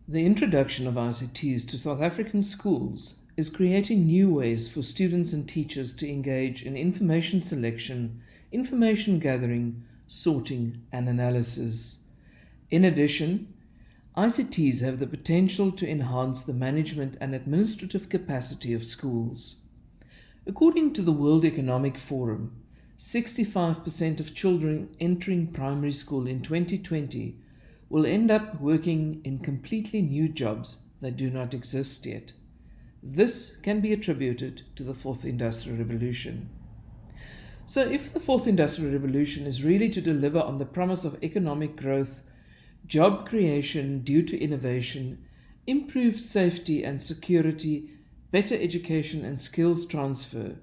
The introduction of ICTs to South African schools is creating new ways for students and teachers to engage in information selection, information gathering, sorting, and analysis. In addition, ICTs have the potential to enhance the management and administrative capacity of schools. According to the World Economic Forum, 65% of children entering primary school in 2020 will end up working in completely new jobs that do not exist yet. This can be attributed to the Fourth Industrial Revolution. So if the Fourth Industrial Revolution is really to deliver on the promise of economic growth, job creation due to innovation, improved safety and security, better education and skills transfer,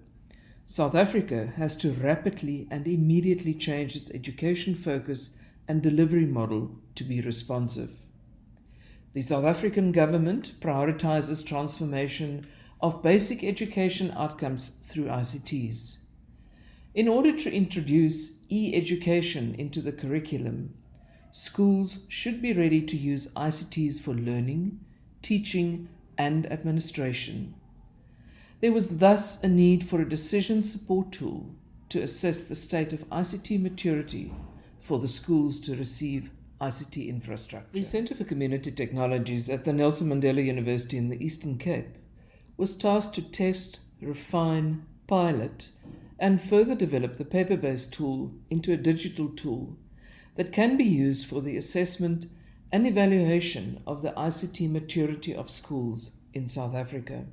South Africa has to rapidly and immediately change its education focus and delivery model to be responsive. The South African government prioritizes transformation of basic education outcomes through ICTs. In order to introduce e-education into the curriculum, schools should be ready to use ICTs for learning, teaching, and administration. There was thus a need for a decision support tool to assess the state of ICT maturity for the schools to receive ICT infrastructure. The Centre for Community Technologies at the Nelson Mandela University in the Eastern Cape was tasked to test, refine, pilot, and further develop the paper-based tool into a digital tool that can be used for the assessment and evaluation of the ICT maturity of schools in South Africa.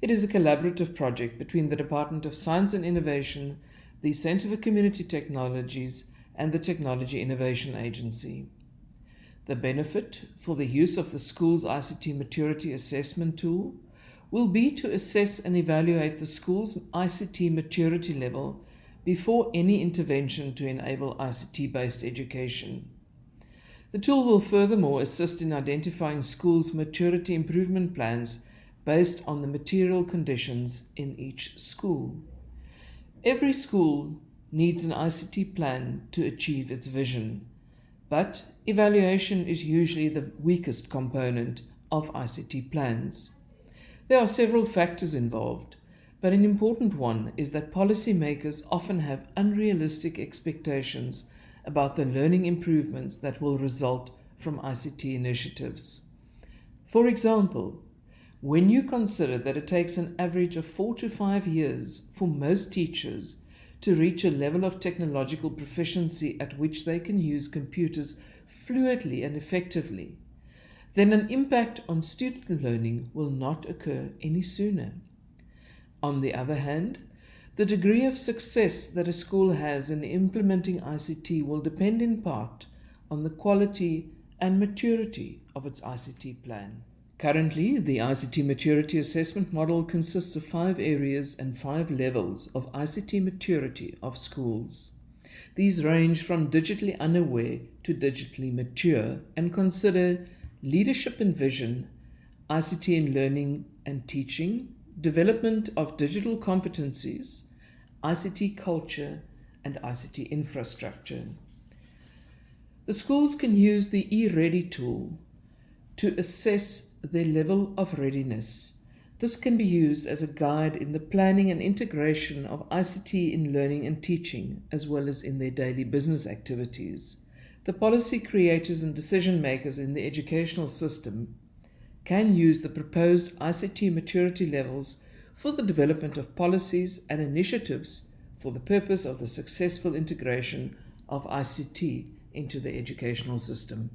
It is a collaborative project between the Department of Science and Innovation, the Centre for Community Technologies, and the Technology Innovation Agency. The benefit for the use of the school's ICT maturity assessment tool will be to assess and evaluate the school's ICT maturity level before any intervention to enable ICT-based education. The tool will furthermore assist in identifying schools' maturity improvement plans based on the material conditions in each school. Every school needs an ICT plan to achieve its vision, but evaluation is usually the weakest component of ICT plans. There are several factors involved, but an important one is that policymakers often have unrealistic expectations about the learning improvements that will result from ICT initiatives. For example, when you consider that it takes an average of 4 to 5 years for most teachers to reach a level of technological proficiency at which they can use computers fluently and effectively, then an impact on student learning will not occur any sooner. On the other hand, the degree of success that a school has in implementing ICT will depend in part on the quality and maturity of its ICT plan. Currently, the ICT maturity assessment model consists of 5 areas and 5 levels of ICT maturity of schools. These range from digitally unaware to digitally mature and consider leadership and vision, ICT in learning and teaching, development of digital competencies, ICT culture, and ICT infrastructure. The schools can use the eReady tool to assess their level of readiness. This can be used as a guide in the planning and integration of ICT in learning and teaching, as well as in their daily business activities. The policy creators and decision makers in the educational system can use the proposed ICT maturity levels for the development of policies and initiatives for the purpose of the successful integration of ICT into the educational system.